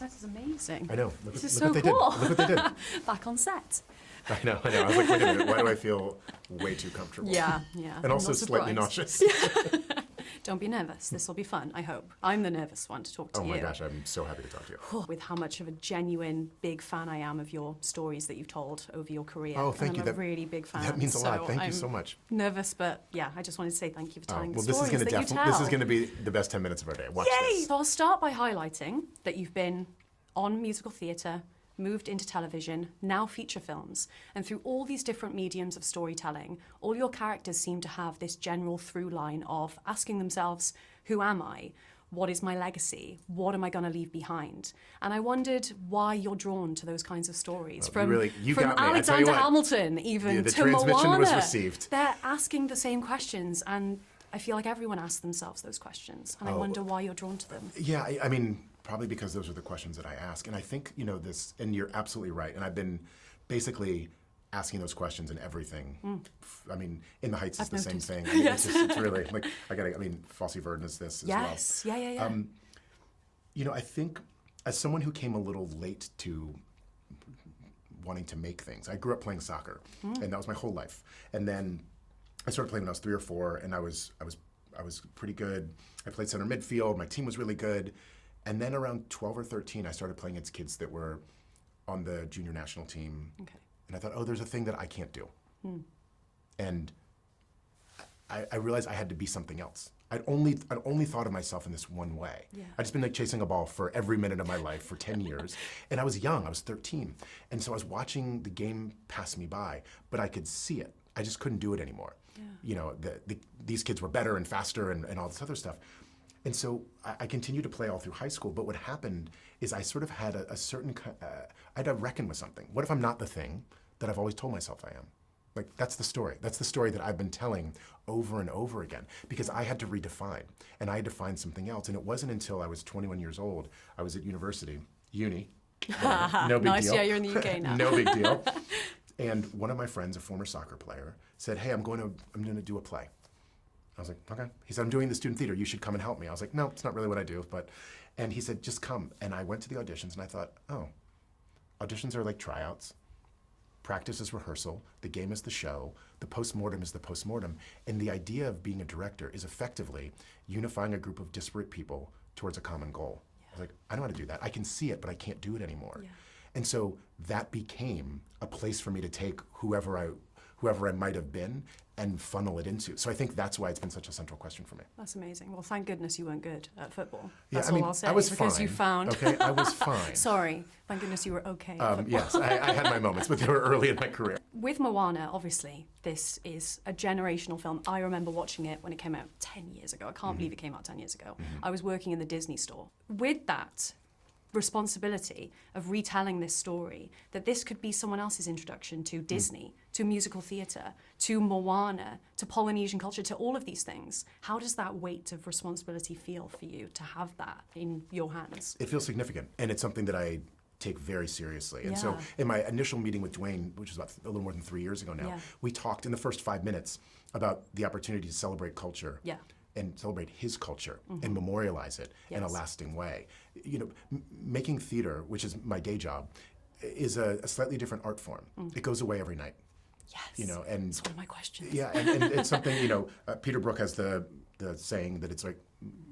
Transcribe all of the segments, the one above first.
set is amazing. I know. This is look so what they cool. did. Look what they did. Back on set. I know. I was like, wait a minute, why do I feel way too comfortable? Yeah. And also slightly nauseous. Don't be nervous. This will be fun, I hope. I'm the nervous one to talk to you. Oh my gosh, I'm so happy to talk to you. With how much of a genuine big fan I am of your stories that you've told over your career. Oh, thank you. I'm a really big fan. That means a lot. Thank you so I'm much. Nervous, but yeah, I just wanted to say thank you for telling the this stories is that you tell. This is going to be the best 10 minutes of our day. Watch Yay! this. So I'll start by highlighting that you've been on musical theatre, moved into television, now feature films, and through all these different mediums of storytelling, all your characters seem to have this general through line of asking themselves, who am I? What is my legacy? What am I going to leave behind? And I wondered why you're drawn to those kinds of stories. From Alexander Hamilton even the to transmission Moana. was received. They're asking the same questions, and I feel like everyone asks themselves those questions, and I wonder why you're drawn to them. Yeah, I mean, probably because those are the questions that I ask. And I think, this, and you're absolutely right. And I've been basically asking those questions in everything. I mean, In the Heights is the same thing. I mean, Yes. it's really, like, Fosse Verdon is this as well. Yes, yeah. I think as someone who came a little late to wanting to make things, I grew up playing soccer, and that was my whole life. And then I started playing when I was 3 or 4, and I was pretty good. I played center midfield. My team was really good. And then around 12 or 13, I started playing against kids that were on the junior national team. Okay. And I thought, oh, there's a thing that I can't do. And I realized I had to be something else. I'd only thought of myself in this one way. Yeah. I'd just been like chasing a ball for every minute of my life for 10 years. And I was young, I was 13. And so I was watching the game pass me by, but I could see it. I just couldn't do it anymore. Yeah. These kids were better and faster and all this other stuff. And so I continued to play all through high school, but what happened is I sort of had a certain, I had to reckon with something. What if I'm not the thing that I've always told myself I am? Like, that's the story. That's the story that I've been telling over and over again, because I had to redefine, and I had to find something else. And it wasn't until I was 21 years old, I was at uni, no big nice, deal. Yeah, you're in the UK now. No big deal. And one of my friends, a former soccer player, said, hey, I'm going to do a play. I was like, okay. He said, I'm doing the student theater. You should come and help me. I was like, no, it's not really what I do. And he said, just come. And I went to the auditions, and I thought, oh, auditions are like tryouts. Practice is rehearsal. The game is the show. The postmortem is the postmortem. And the idea of being a director is effectively unifying a group of disparate people towards a common goal. Yeah. I was like, I know how to do that. I can see it, but I can't do it anymore. Yeah. And so that became a place for me to take whoever I might have been and funnel it into. So I think that's why it's been such a central question for me. That's amazing. Well, thank goodness you weren't good at football. Yeah, That's all I'll say. I was because fine. You found. Okay, I was fine. Sorry. Thank goodness you were okay. Yes, I had my moments, but they were early in my career. With Moana, obviously, this is a generational film. I remember watching it when it came out 10 years ago. I can't believe it came out 10 years ago. I was working in the Disney store. With that responsibility of retelling this story, that this could be someone else's introduction to Disney, to musical theatre, to Moana, to Polynesian culture, to all of these things. How does that weight of responsibility feel for you to have that in your hands? It feels significant, and it's something that I take very seriously. And so in my initial meeting with Dwayne, which was about a little more than 3 years ago now, we talked in the first 5 minutes about the opportunity to celebrate culture. And celebrate his culture and memorialize it in a lasting way. Making theater, which is my day job, is a slightly different art form. It goes away every night. Yes. And it's one of my questions. Yeah, and it's something, Peter Brook has the saying that it's like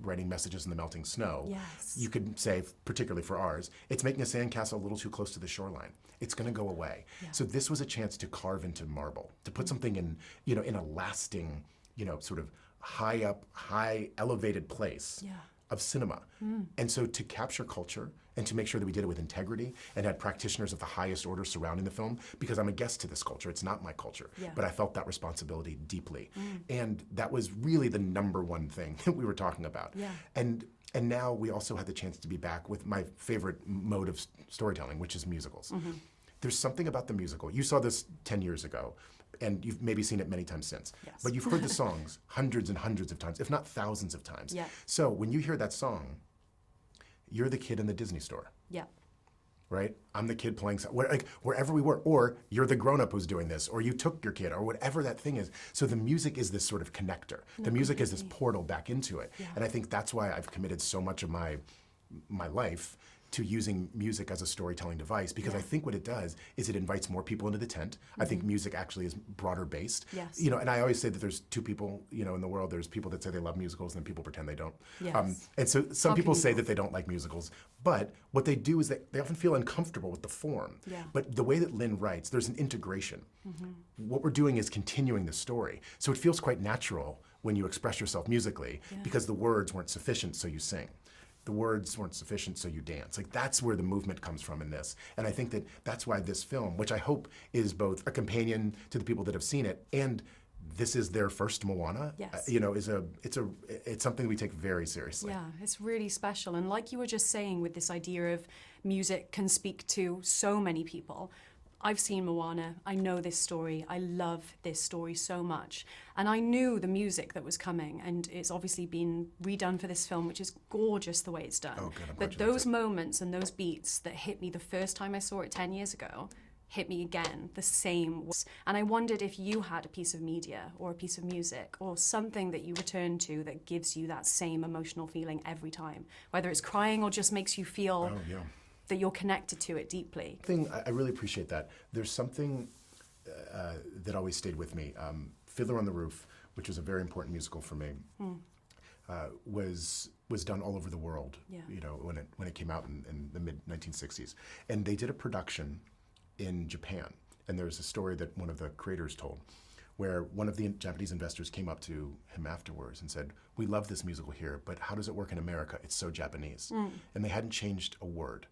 writing messages in the melting snow. Yes. You could say, particularly for ours, it's making a sandcastle a little too close to the shoreline. It's going to go away. Yeah. So this was a chance to carve into marble, to put something in, in a lasting, sort of high elevated place of cinema. And so to capture culture and to make sure that we did it with integrity and had practitioners of the highest order surrounding the film, because I'm a guest to this culture, it's not my culture, but I felt that responsibility deeply. And that was really the number one thing that we were talking about. And now we also had the chance to be back with my favorite mode of storytelling, which is musicals. There's something about the musical. You saw this 10 years ago, and you've maybe seen it many times since. Yes. But you've heard the songs hundreds and hundreds of times, if not thousands of times. So when you hear that song, you're the kid in the Disney store. Right? I'm the kid playing, wherever we were, or you're the grown-up who's doing this, or you took your kid, or whatever that thing is. So the music is this sort of connector. The music is this portal back into it. And I think that's why I've committed so much of my life to using music as a storytelling device, because I think what it does is it invites more people into the tent. I think music actually is broader based. Yes. You know, and I always say that there's two people, you know, in the world. There's people that say they love musicals, and then people pretend they don't. Yes. And so some How people can you say not? that they don't like musicals, but what they do is they often feel uncomfortable with the form. Yeah. But the way that Lynn writes, there's an integration. What we're doing is continuing the story. So it feels quite natural when you express yourself musically, because the words weren't sufficient, so you sing. The words weren't sufficient, so you dance. Like, that's where the movement comes from in this. And I think that that's why this film, which I hope is both a companion to the people that have seen it, and this is their first Moana, Yes. you know, it's something we take very seriously. Yeah, it's really special. And like you were just saying, with this idea of music can speak to so many people. I've seen Moana, I know this story, I love this story so much. And I knew the music that was coming, and it's obviously been redone for this film, which is gorgeous the way it's done. Oh, good, I'm glad But you liked those it. moments and those beats that hit me the first time I saw it 10 years ago, hit me again the same. And I wondered if you had a piece of media or a piece of music or something that you return to that gives you that same emotional feeling every time, whether it's crying or just makes you feel Oh, yeah. that you're connected to it deeply. I really appreciate that. There's something that always stayed with me. Fiddler on the Roof, which was a very important musical for me, was done all over the world. Yeah. You know, when it came out in the mid 1960s, and they did a production in Japan. And there's a story that one of the creators told, where one of the Japanese investors came up to him afterwards and said, "We love this musical here, but how does it work in America? It's so Japanese." And they hadn't changed a word.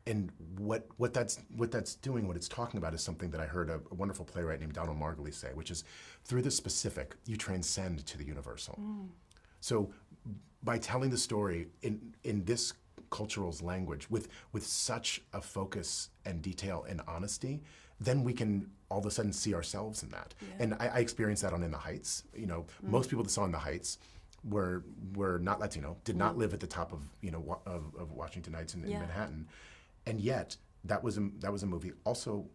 And what that's doing, what it's talking about, is something that I heard a wonderful playwright named Donald Margulies say, which is, through the specific, you transcend to the universal. So by telling the story in this cultural's language with such a focus and detail and honesty, then we can all of a sudden see ourselves in that. Yeah. And I experienced that on In the Heights. You know, most people that saw In the Heights were not Latino, did not live at the top of, you know, of Washington Heights in Manhattan, and yet that was a movie. Also,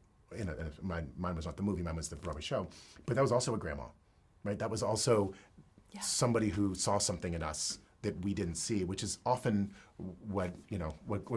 mine was not the movie, mine was the Broadway show, but that was also a grandma, right? That was also somebody who saw something in us that we didn't see, which is often what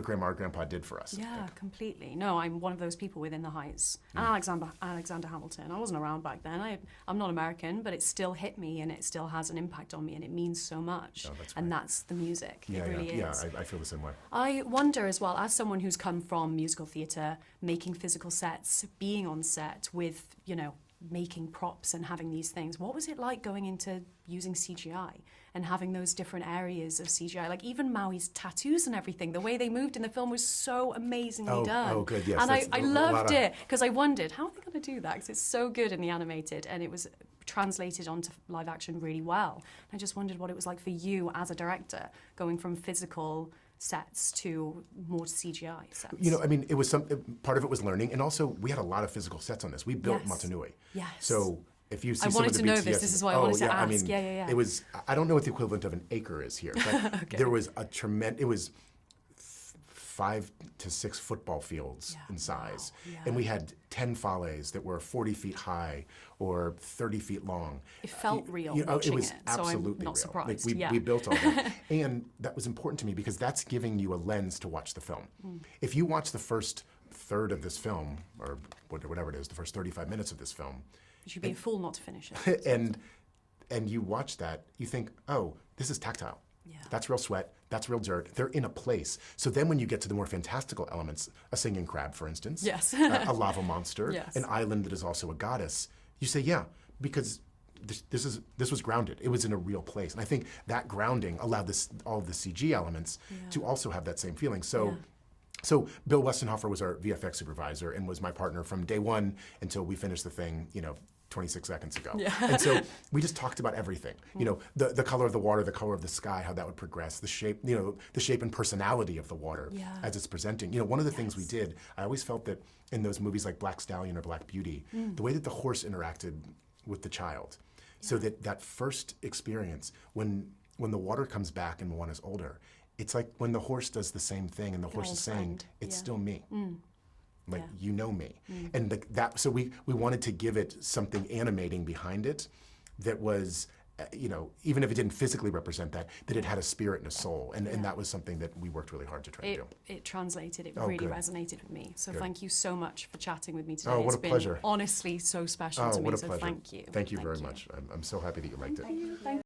grandma or grandpa did for us. I Yeah, think. completely. No, I'm one of those people within the Heights. And Alexander Hamilton. I wasn't around back then. I'm not American, but it still hit me, and it still has an impact on me, and it means so much. Oh, that's and great. that's the music. Yeah, it really is. I feel the same way. I wonder as well, as someone who's come from musical theatre, making physical sets, being on set with, you know, making props and having these things, what was it like going into using CGI and having those different areas of CGI? Like even Maui's tattoos and everything, the way they moved in the film was so amazingly done. Oh, good, yes. And That's I a loved lot of- it, because I wondered, how are they going to do that? Because it's so good in the animated, and it was translated onto live action really well. I just wondered what it was like for you as a director, going from physical sets to more CGI sets. You know, I mean, it was part of it was learning, and also we had a lot of physical sets on this. We built Yes. Motunui. Yes. So if you see I some wanted of the to know BTS, this. This is why I wanted to I ask. mean, Yeah. It was. I don't know what the equivalent of an acre is here, but Okay. there was a tremendous. It was 5 to 6 football fields in size, wow, and we had 10 falles that were 40 feet high or 30 feet long. It felt real You know, watching it was it, so I'm absolutely not real. surprised, Like, yeah. we built all that, and that was important to me because that's giving you a lens to watch the film. If you watch the first third of this film, or whatever it is, the first 35 minutes of this film, You should be a fool not to finish it. and you watch that, you think, oh, this is tactile. Yeah. That's real sweat. That's real dirt. They're in a place. So then when you get to the more fantastical elements, a singing crab, for instance, Yes. a lava monster, Yes. an island that is also a goddess, you say, yeah, because this was grounded. It was in a real place. And I think that grounding allowed all of the CG elements to also have that same feeling. So. Yeah. So Bill Westenhofer was our VFX supervisor and was my partner from day one until we finished the thing, 26 seconds ago. Yeah. And so we just talked about everything. The color of the water, the color of the sky, how that would progress, the shape, the shape and personality of the water as it's presenting. One of the things we did, I always felt that in those movies like Black Stallion or Black Beauty, the way that the horse interacted with the child, so that first experience when the water comes back and Moana's older, it's like when the horse does the same thing and the horse is saying, friend. it's Yeah. still me. Like, Yeah. you know me. And so we wanted to give it something animating behind it that was you know, even if it didn't physically represent that, that it had a spirit and a soul. And that was something that we worked really hard to try to do. It translated. It Oh, really good. resonated with me. So Good. thank you so much for chatting with me today. Oh, what It's a been pleasure. honestly so special Oh, to me. what a So pleasure. thank you. Thank you very much. I'm so happy that you liked it. Thank